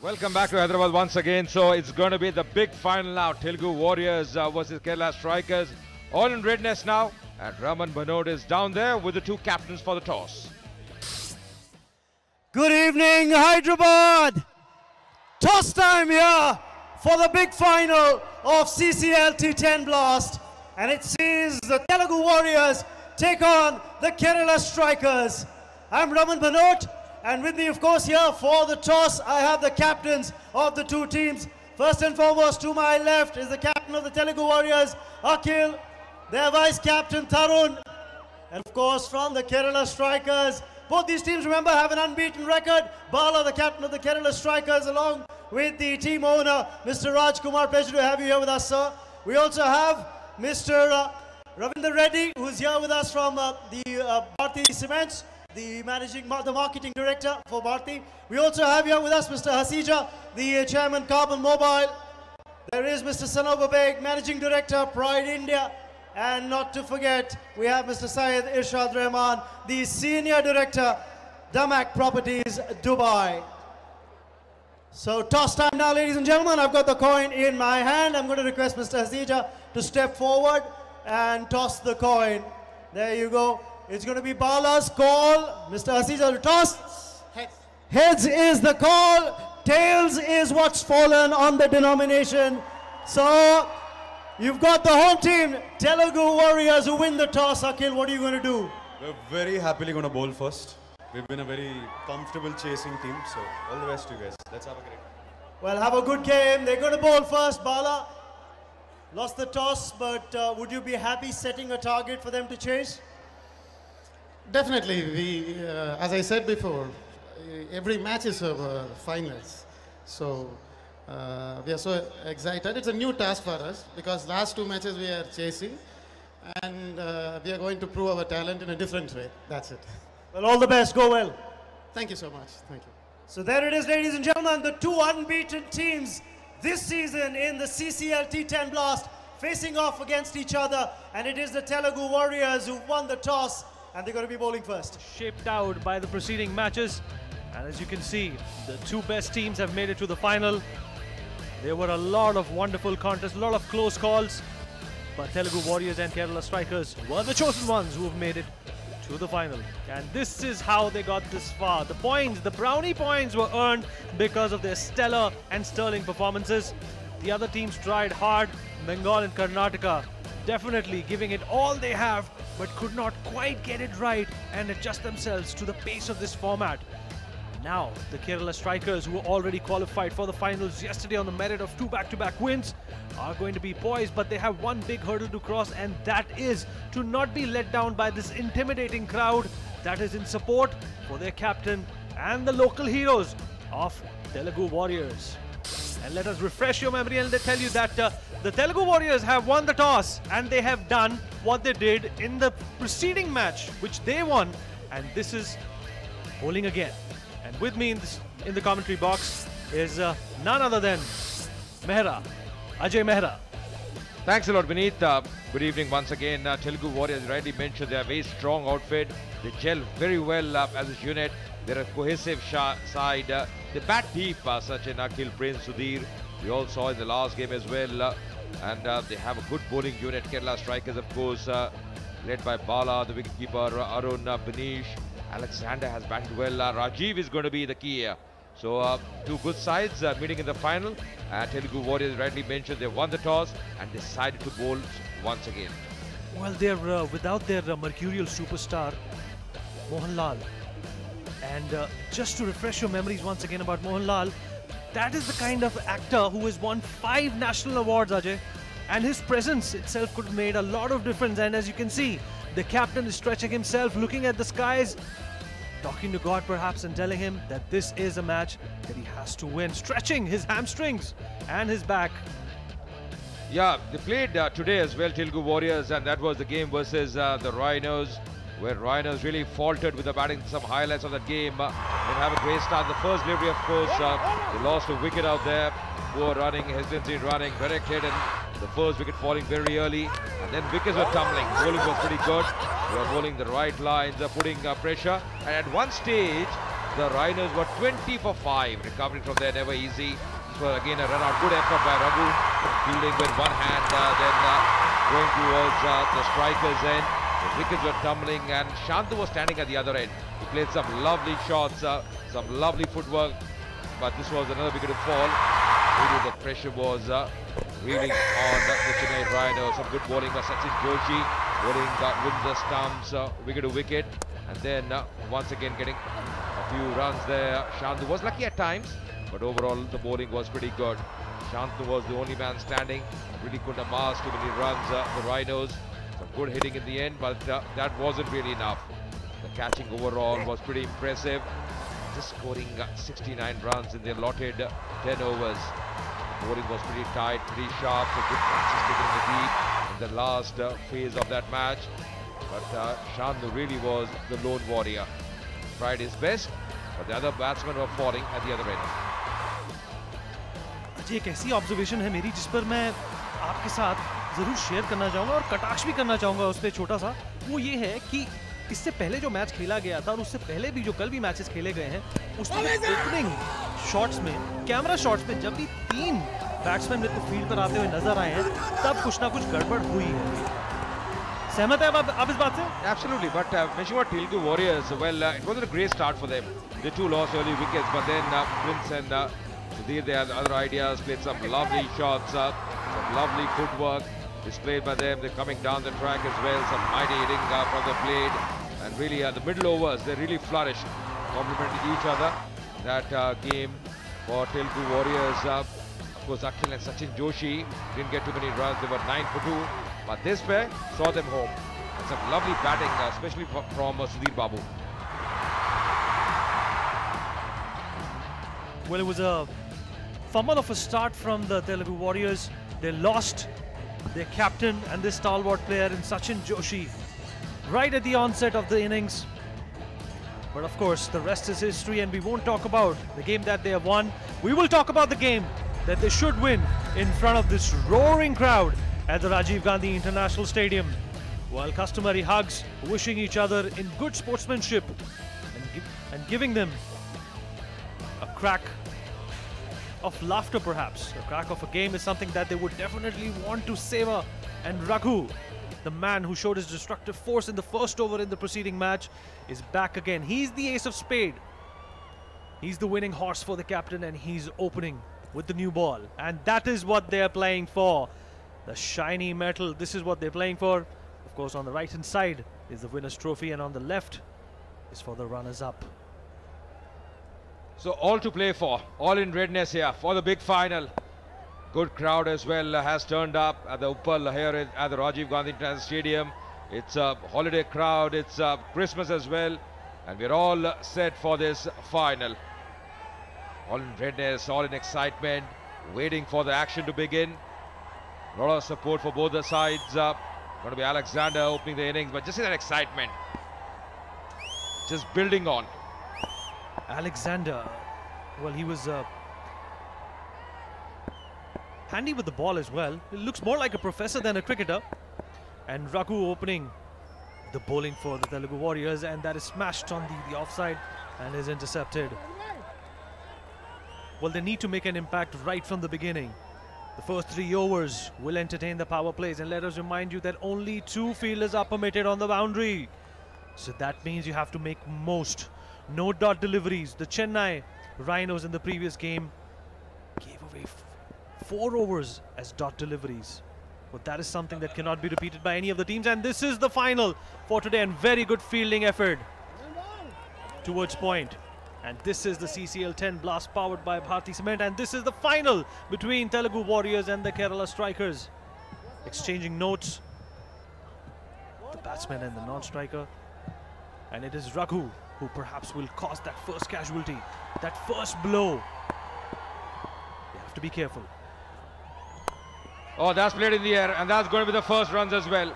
Welcome back to Hyderabad once again. So it's going to be the big final now. Telugu Warriors versus Kerala Strikers. All in readiness now. And Raman Bhanot is down there with the two captains for the toss. Good evening, Hyderabad. Toss time here for the big final of CCL T10 Blast. And it sees the Telugu Warriors take on the Kerala Strikers. I'm Raman Bhanot. And with me, of course, here for the toss, I have the captains of the two teams. First and foremost, to my left is the captain of the Telugu Warriors, Akhil, their vice captain, Tarun. And of course, from the Kerala Strikers, both these teams, remember, have an unbeaten record. Bala, the captain of the Kerala Strikers, along with the team owner, Mr. Raj Kumar. Pleasure to have you here with us, sir. We also have Mr. Ravinder Reddy, who's here with us from the Bharti Cements, the marketing director for Bharti. We also have here with us Mr. Hasija, the chairman, Carbon Mobile. There is Mr. Sanoba Beg, managing director, Pride India. And not to forget, we have Mr. Syed Irshad Rahman, the senior director, Damak Properties, Dubai. So toss time now, ladies and gentlemen. I've got the coin in my hand. I'm going to request Mr. Hasija to step forward and toss the coin. There you go. It's going to be Bala's call. Mr. Hasija to toss. Heads. Heads is the call. Tails is what's fallen on the denomination. So you've got the home team, Telugu Warriors, who win the toss. Akhil, what are you going to do? We're very happily going to bowl first. We've been a very comfortable chasing team, so all the best to you guys. Let's have a great game. Well, have a good game. They're going to bowl first. Bala lost the toss, but would you be happy setting a target for them to chase? Definitely. We, as I said before, every match is finals. So we are so excited. It's a new task for us because last two matches we are chasing, and we are going to prove our talent in a different way. That's it. Well, all the best. Go well. Thank you so much. Thank you. So there it is, ladies and gentlemen, the two unbeaten teams this season in the CCL T10 Blast facing off against each other, and it is the Telugu Warriors who won the toss, and they're going to be bowling first. Shaped out by the preceding matches, and as you can see, the two best teams have made it to the final. There were a lot of wonderful contests, a lot of close calls, but Telugu Warriors and Kerala Strikers were the chosen ones who have made it to the final. And this is how they got this far. The points, the brownie points, were earned because of their stellar and sterling performances. The other teams tried hard. Bengal and Karnataka definitely giving it all they have, but could not quite get it right and adjust themselves to the pace of this format. Now, the Kerala Strikers, who were already qualified for the finals yesterday on the merit of two back-to-back wins, are going to be poised, but they have one big hurdle to cross, and that is to not be let down by this intimidating crowd that is in support for their captain and the local heroes of Telugu Warriors. And let us refresh your memory and tell you that the Telugu Warriors have won the toss, and they have done what they did in the preceding match, which they won, and this is bowling again. And with me in the commentary box is none other than Mehra, Ajay Mehra. Thanks a lot, Vineet. Good evening once again. Telugu Warriors, rightly mentioned, they are a very strong outfit. They gel very well as a unit. They're a cohesive side. They bat deep, such as Akhil, Prince, Sudhir. We all saw in the last game as well. And they have a good bowling unit. Kerala Strikers, of course, led by Bala, the wicketkeeper, Arun, Banish. Alexander has batted well. Rajiv is going to be the key here. So two good sides meeting in the final. Telugu Warriors, rightly mentioned, they won the toss and decided to bowl once again. Well, they're without their mercurial superstar, Mohanlal. And just to refresh your memories once again about Mohanlal, that is the kind of actor who has won 5 national awards, Ajay. And his presence itself could have made a lot of difference. And as you can see, the captain is stretching himself, looking at the skies, talking to God perhaps, and telling him that this is a match that he has to win, stretching his hamstrings and his back. Yeah, they played today as well, Telugu Warriors, and that was the game versus the Rhinos, where Rhinos really faltered with the batting. Some highlights of that game. They have a great start. The first delivery, of course, they lost a wicket out there. Poor running, hesitancy in running, corrected, and the first wicket falling very early. And then wickets were tumbling. Bowling was pretty good. They were bowling the right lines, putting pressure. And at one stage, The Rhinos were 20 for 5, recovering from there, never easy. This was again a run-out, good effort by Raghu, fielding with one hand, then going towards the striker's end. The wickets were tumbling and Shantu was standing at the other end. He played some lovely shots, some lovely footwork, but this was another wicket to fall. Really the pressure was reeling on the Chennai Rhinos. Some good bowling by Sachin Joshi, bowling with the stumps, wicket to wicket, and then once again getting a few runs there. Shantu was lucky at times, but overall the bowling was pretty good. Shantu was the only man standing, really couldn't amass too many runs. The Rhinos, some good hitting in the end, but that wasn't really enough. The catching overall was pretty impressive, just scoring 69 runs in the allotted 10 overs. Bowling was pretty tight, pretty sharp, so good consistent in the deep in the last phase of that match. But Shantu really was the lone warrior. Tried his best, but the other batsmen were falling at the other end. जी एक ऐसी observation है मेरी जिस पर मैं आपके साथ ज़रूर शेयर करना चाहूँगा और कटाक्ष भी करना चाहूँगा उस पर छोटा सा। वो ये है कि इससे पहले जो मैच खेला गया था और उससे पहले भी जो कल भी मैचेस खेले गए हैं उसमें ओपनिंग शॉट्स में, कैमरा शॉट्स में जब भी 3 बैट्समैन मेरे को फील्ड पर आते हुए नजर आए हैं तब कुछ ना कुछ गड़बड़ हुई है। सहमत है आप इस बात से? Absolutely, but mentioning about Telugu Warriors, well, it wasn't a great start for them. They too lost early wickets, but then Prince and Sudhir, they had other ideas, played some lovely shots, some lovely footwork displayed by them. They're coming down the track as well, some mighty hitting from the plate, and really the middle overs, they really flourished, complemented each other. That game for Telugu Warriors, of course, Akhil and Sachin Joshi didn't get too many runs. They were 9 for 2, but this pair saw them home. And some lovely batting, especially from Sudhir Babu. Well, it was a fumble of a start from the Telugu Warriors. They lost their captain and this stalwart player in Sachin Joshi right at the onset of the innings. But of course, the rest is history, and we won't talk about the game that they have won. We will talk about the game that they should win in front of this roaring crowd at the Rajiv Gandhi International Stadium. While customary hugs, wishing each other in good sportsmanship and giving them a crack of laughter perhaps. A crack of a game is something that they would definitely want to savor. And Raghu, the man who showed his destructive force in the first over in the preceding match, is back again. He's the ace of spade. He's the winning horse for the captain, and he's opening with the new ball. And that is what they're playing for. The shiny metal, this is what they're playing for. Of course, on the right hand side is the winner's trophy, and on the left is for the runners-up. So all to play for, all in readiness here for the big final. Good crowd as well has turned up at the Uppal here at the Rajiv Gandhi International Stadium. It's a holiday crowd, it's Christmas as well, and we're all set for this final. All in readiness, all in excitement, waiting for the action to begin. A lot of support for both the sides. Going to be Alexander opening the innings, but just in that excitement, just building on. Alexander, well, he was handy with the ball as well. He looks more like a professor than a cricketer. And Raghu opening the bowling for the Telugu Warriors, and that is smashed on the offside and is intercepted. Well, they need to make an impact right from the beginning. The first 3 overs will entertain the power plays, and let us remind you that only 2 fielders are permitted on the boundary. So that means you have to make most. No dot deliveries. The Chennai Rhinos in the previous game gave away 4 overs as dot deliveries. But that is something that cannot be repeated by any of the teams. And this is the final for today, and very good fielding effort towards point. And this is the CCL 10 blast powered by Bharti Cement. And this is the final between Telugu Warriors and the Kerala Strikers. Exchanging notes, the batsman and the non-striker. And it is Raghu who perhaps will cause that first casualty, that first blow. They have to be careful. Oh, that's played in the air, and that's going to be the first runs as well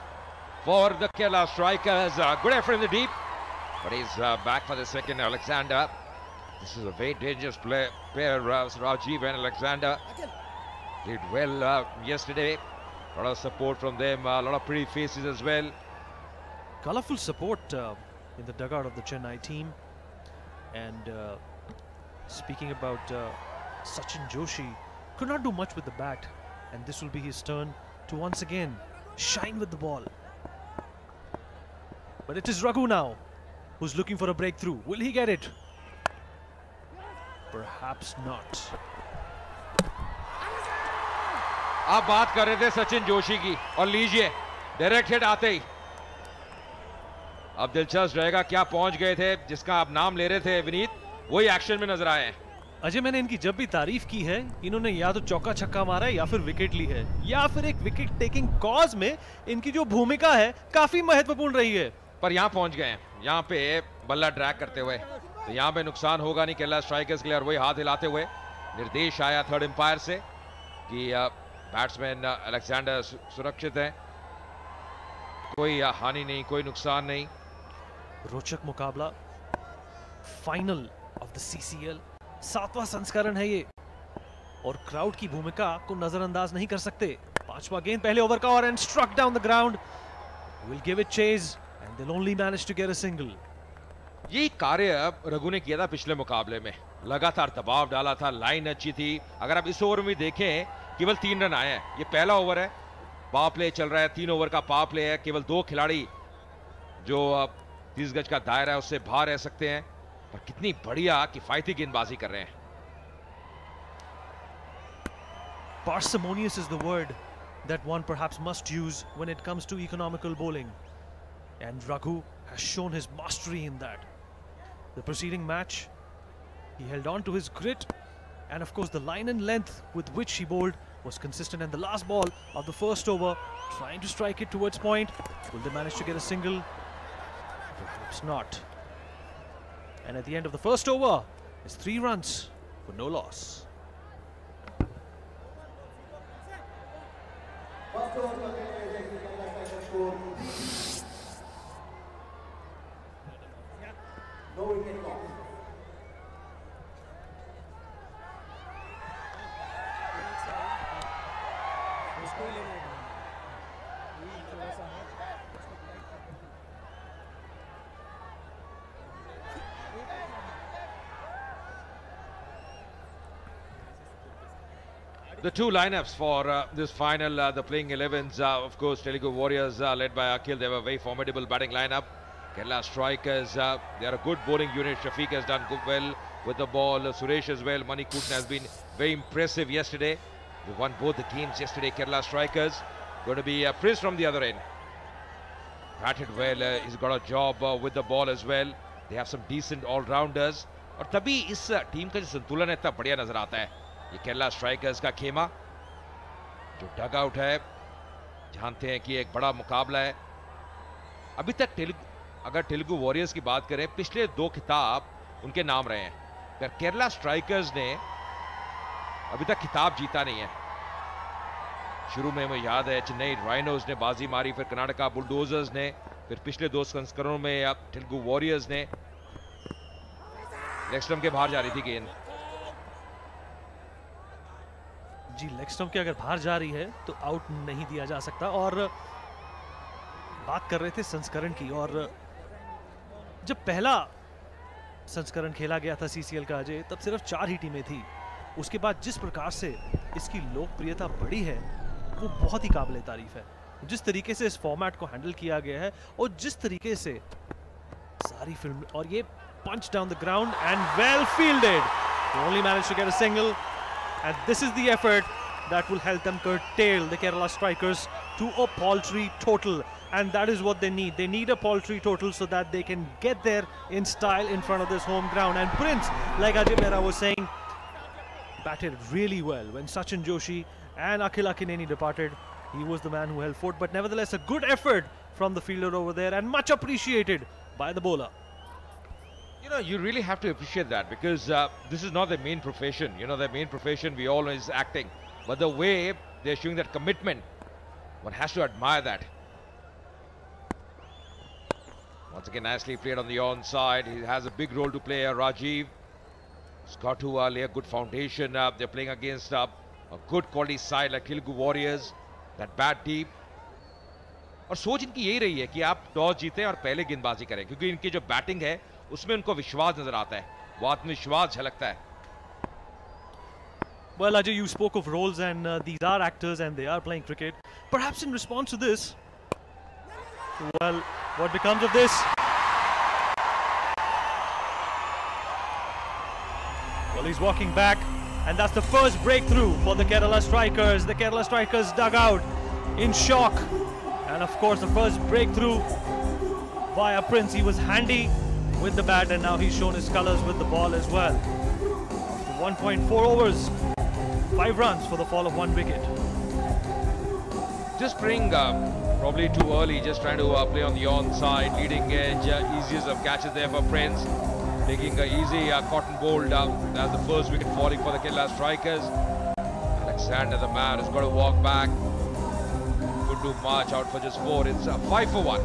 for the Kerala Strikers. Good effort in the deep, but he's back for the second. Alexander. This is a very dangerous pair, Rajiv and Alexander. Did well yesterday. A lot of support from them, a lot of pretty faces as well. Colourful support in the dugout of the Chennai team. And speaking about Sachin Joshi, could not do much with the bat, and this will be his turn to once again shine with the ball. But it is Raghu now who's looking for a breakthrough. Will he get it? Perhaps not. आप बात कर रहे थे सचिन जोशी की, और लीजिए direct hit आते ही। अब दिलचस्प रहेगा क्या पहुंच गए थे जिसका आप नाम ले रहे थे विनीत, वही एक्शन में नजर आए हैं। अजय, मैंने इनकी जब भी तारीफ की है, इन्होंने या तो चौका छक्का मारा है या फिर विकेट ली है, या फिर एक विकेट टेकिंग कॉज में इनकी जो भूमिका है काफी महत्वपूर्ण रही है। पर यहाँ पहुंच गए हैं, यहाँ पे बल्ला ड्रैग करते हुए, तो यहाँ पे नुकसान होगा नहीं केरला स्ट्राइकर्स के लिए। और वही हाथ हिलाते हुए निर्देश आया थर्ड एम्पायर से कि बैट्समैन अलेक्जेंडर सुरक्षित है, कोई हानि नहीं, कोई नुकसान नहीं। रोचक मुकाबला, फाइनल ऑफ द सीसीएल, 7वां संस्करण है ये, और क्राउड की भूमिका को नजरअंदाज नहीं कर सकते। 5वां गेंद पहले ओवर का, और and struck down the ground, will give it chase and they only manage to get a single. यही कार्य रघु ने किया था पिछले मुकाबले में, लगातार दबाव डाला था, लाइन अच्छी थी। अगर आप इस ओवर में देखें केवल 3 रन आए हैं, ये पहला ओवर है, पावर प्ले चल रहा है, 3 ओवर का पावर प्ले है, केवल 2 खिलाड़ी जो 30 गज का दायरा है उससे बाहर रह सकते हैं, पर कितनी बढ़िया किफायती गेंदबाजी कर रहे हैं। Parsimonious is the word that one perhaps must use when it comes to economical bowling, and Raghu has shown his mastery in that. The preceding match, he held on to his grit, and of course the line and length with which he bowled was consistent. And the last ball of the first over, trying to strike it towards point, will they manage to get a single? Perhaps not. And at the end of the first over, it's 3 runs for no loss. The 2 lineups for this final, the playing 11s, of course, Telugu Warriors led by Akhil, they have a very formidable batting lineup. Kerala Strikers, they are a good bowling unit. Shafiq has done good well with the ball, Suresh as well. Manikuttan has been very impressive yesterday. They won both the games yesterday, Kerala Strikers. Going to be Prince from the other end. Batted well, he's got a job with the ball as well. They have some decent all-rounders. और तभी इस team का जो संतुलन है इतना बढ़िया नजर आता है। ये केरला स्ट्राइकर्स का खेमा जो डग आउट है, जानते हैं कि एक बड़ा मुकाबला है। अभी तक अगर तेलुगु वॉरियर्स की बात करें, पिछले 2 खिताब उनके नाम रहे हैं, पर केरला स्ट्राइकर्स ने अभी तक खिताब जीता नहीं है। शुरू में मुझे याद है चेन्नई राइनोज ने बाजी मारी, फिर कर्नाटका बुलडोजर्स ने, फिर पिछले 2 संस्करणों में अब तेलुगु वॉरियर्स ने। लेग स्टंप के बाहर जा रही थी गेंद जी, लेग स्टंप के अगर बाहर जा रही है तो आउट नहीं दिया जा सकता। और बात कर रहे थे संस्करण की, और जब पहला संस्करण खेला गया था सीसीएल का अजय, तब सिर्फ 4 ही टीमें थी। उसके बाद जिस प्रकार से इसकी लोकप्रियता बढ़ी है वो बहुत ही काबिले तारीफ है। जिस तरीके से इस फॉर्मेट को हैंडल किया गया है और जिस तरीके से सारी फिल्म, और ये punch down the ground and well fielded, only manage to get a single, and this is the effort that will help them curtail the Kerala Strikers to a paltry total, and that is what they need. They need a paltry total so that they can get there in style in front of this home ground. And Prince, like Ajay Mehra was saying, batted really well when Sachin Joshi and Akhil Akineni departed. He was the man who held fort, but nevertheless a good effort from the fielder over there, and much appreciated by the bowler. You know, you really have to appreciate that, because this is not their main profession. You know, their main profession, we all know, is acting. But the way they're showing that commitment, one has to admire that. Once again, nicely played on the onside. He has a big role to play, Rajiv. He's got to lay a good foundation. They're playing against a good quality side like Telugu Warriors. That bat deep. और सोच इनकी यही रही है कि आप toss जीतें और पहले गेंदबाजी करें, क्योंकि इनकी जो बैटिंग है उसमें उनको विश्वास नजर आता है, वो आत्मविश्वास झलकता है. Well, Ajay, you spoke of roles, and these are actors and they are playing cricket. Perhaps in response to this, well, what becomes of this? Well, he's walking back, and that's the first breakthrough for the Kerala Strikers. The Kerala Strikers dug out in shock. And of course, the first breakthrough via Prince. He was handy with the bat, and now he's shown his colours with the ball as well. After 1.4 overs, 5 runs for the fall of 1 wicket. Just playing probably too early, just trying to play on the onside, leading edge, easiest of catches there for Prince. Taking an easy cotton bowled as the first wicket falling for the Kerala Strikers. Alexander, the man, has got to walk back. Could do much, out for just 4. It's 5 for 1.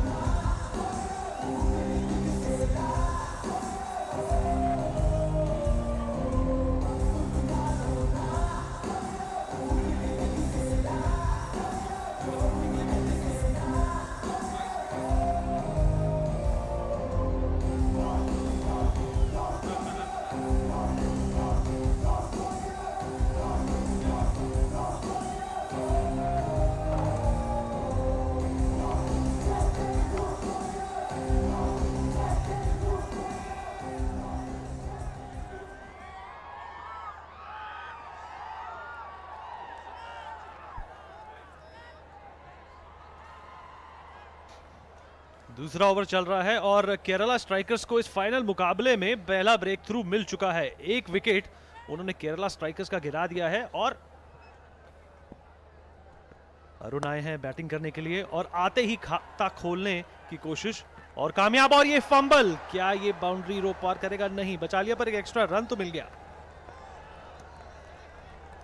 दूसरा over चल रहा है और Kerala strikers को इस final मुकाबले में पहला ब्रेक थ्रू मिल चुका है. 1 विकेट उन्होंने केरला स्ट्राइकर्स का गिरा दिया है और अरुण आए हैं बैटिंग करने के लिए और आते ही खाता खोलने की कोशिश और कामयाब. और ये फंबल, क्या ये बाउंड्री रो पार करेगा? नहीं, बचा लिया, पर एक एक्स्ट्रा रन तो मिल गया.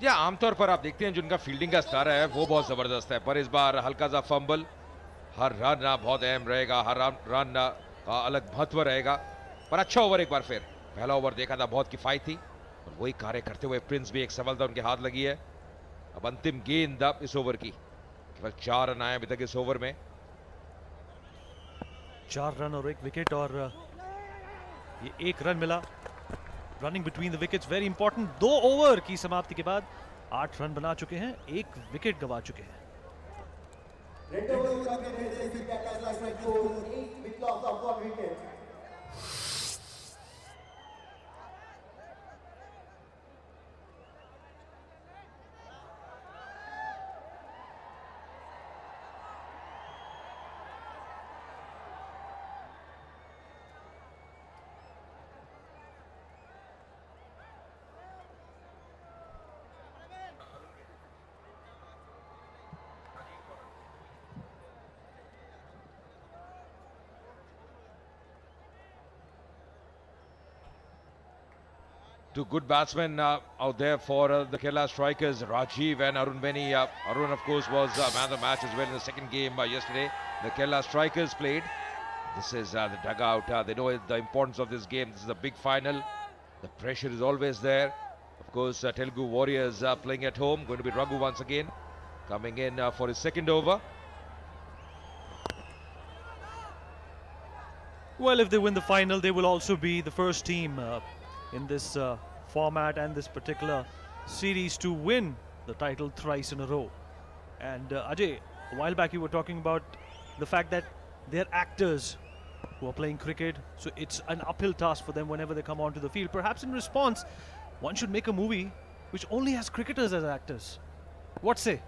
या आमतौर पर आप देखते हैं जिनका फील्डिंग का स्तर है वो बहुत जबरदस्त है, पर इस बार हल्का सा फंबल. हर रन बहुत अहम रहेगा, हर रन का अलग महत्व रहेगा. पर अच्छा ओवर एक बार फिर. पहला ओवर देखा था बहुत किफायत थी और वही कार्य करते हुए प्रिंस भी एक सफलता उनके हाथ लगी है. अब अंतिम गेंद इस ओवर की. केवल 4 रन आए अभी तक इस ओवर में. 4 रन और 1 विकेट और ये 1 रन मिला. Running between the wickets very important. 2 over की समाप्ति के बाद 8 रन बना चुके हैं, 1 विकेट गंवा चुके हैं. Two good batsmen out there for the Kerala Strikers, Rajiv and Arun Beni. Arun, of course, was man of the match as well in the second game yesterday. The Kerala Strikers played. This is the dugout. They know the importance of this game. This is a big final. The pressure is always there. Of course, Telugu Warriors playing at home. Going to be Raghu once again, coming in for his second over. Well, if they win the final, they will also be the first team in this format and this particular series to win the title thrice in a row. And Ajay, a while back you were talking about the fact that they're actors who are playing cricket, so it's an uphill task for them whenever they come onto the field. Perhaps in response, one should make a movie which only has cricketers as actors. What say?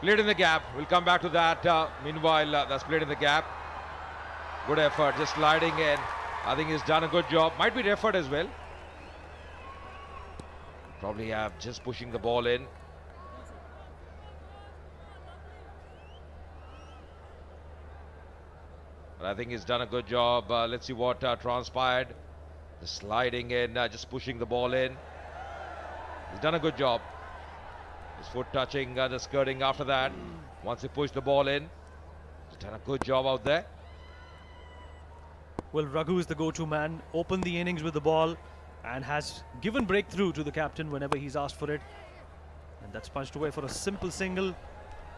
Played in the gap. We'll come back to that. Meanwhile, that's played in the gap. Good effort, just sliding in. I think he's done a good job. Might be effort as well. Probably just pushing the ball in. But I think he's done a good job. Let's see what transpired. Just sliding in, just pushing the ball in. He's done a good job. His foot touching the skirting after that. Once he pushed the ball in, he's done a good job out there. Well, Raghu is the go-to man, opened the innings with the ball and has given breakthrough to the captain whenever he's asked for it. And that's punched away for a simple single.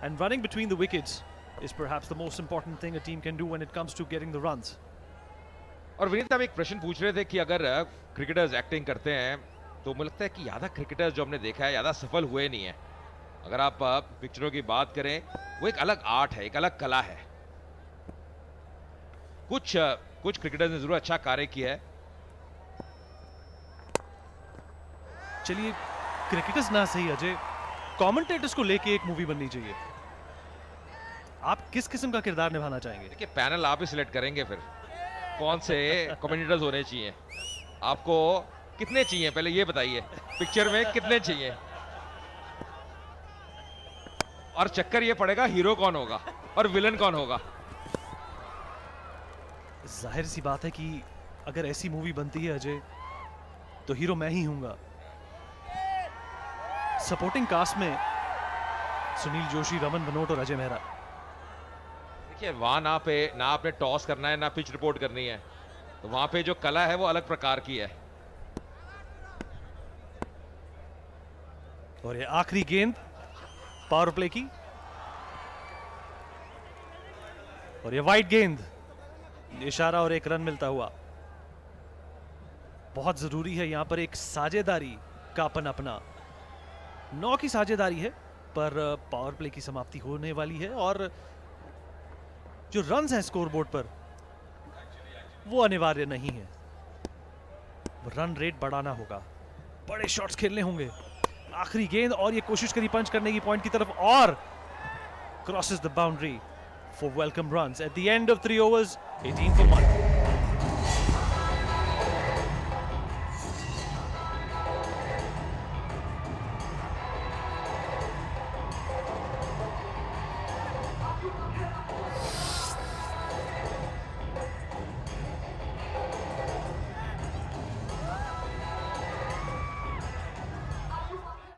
And running between the wickets is perhaps the most important thing a team can do when it comes to getting the runs. और विनीत आप एक प्रश्न पूछ रहे थे कि अगर cricketers acting करते हैं तो मुझे लगता है कि ज़्यादा क्रिकेटर्स जो हमने देखा है ज़्यादा सफल हुए नहीं है. अगर आप पिक्चरों की बात करें, वो एक अलग आर्ट है, एक अलग कला है. कुछ क्रिकेटर्स ने जरूर अच्छा कार्य किया है. चलिए, क्रिकेटर्स ना सही अजय, कमेंटेटर्स को लेके एक मूवी बननी चाहिए. आप किस किस्म का किरदार निभाना चाहेंगे? देखिए, पैनल आप ही सिलेक्ट करेंगे फिर कौन से कमेंटेटर्स होने चाहिए. आपको कितने चाहिए पहले ये बताइए, पिक्चर में कितने चाहिए. और चक्कर ये पड़ेगा हीरो कौन होगा और विलन कौन होगा. जाहिर सी बात है कि अगर ऐसी मूवी बनती है अजय, तो हीरो मैं ही हूंगा. सपोर्टिंग कास्ट में सुनील जोशी, रमन बनोट और अजय मेहरा. देखिए, वहां ना आपने टॉस करना है ना पिच रिपोर्ट करनी है, तो वहां पे जो कला है वो अलग प्रकार की है. और ये आखिरी गेंद पावर प्ले की, और ये वाइड गेंद, इशारा और एक रन मिलता हुआ. बहुत जरूरी है यहां पर एक साझेदारी का अपना 9 की साझेदारी है, पर पावर प्ले की समाप्ति होने वाली है और जो रन्स हैं स्कोरबोर्ड पर वो अनिवार्य नहीं है. रन रेट बढ़ाना होगा, बड़े शॉट्स खेलने होंगे. आखिरी गेंद और ये कोशिश करी पंच करने की पॉइंट की तरफ, और crosses the boundary for welcome runs at the end of 3 overs, 18 for 1.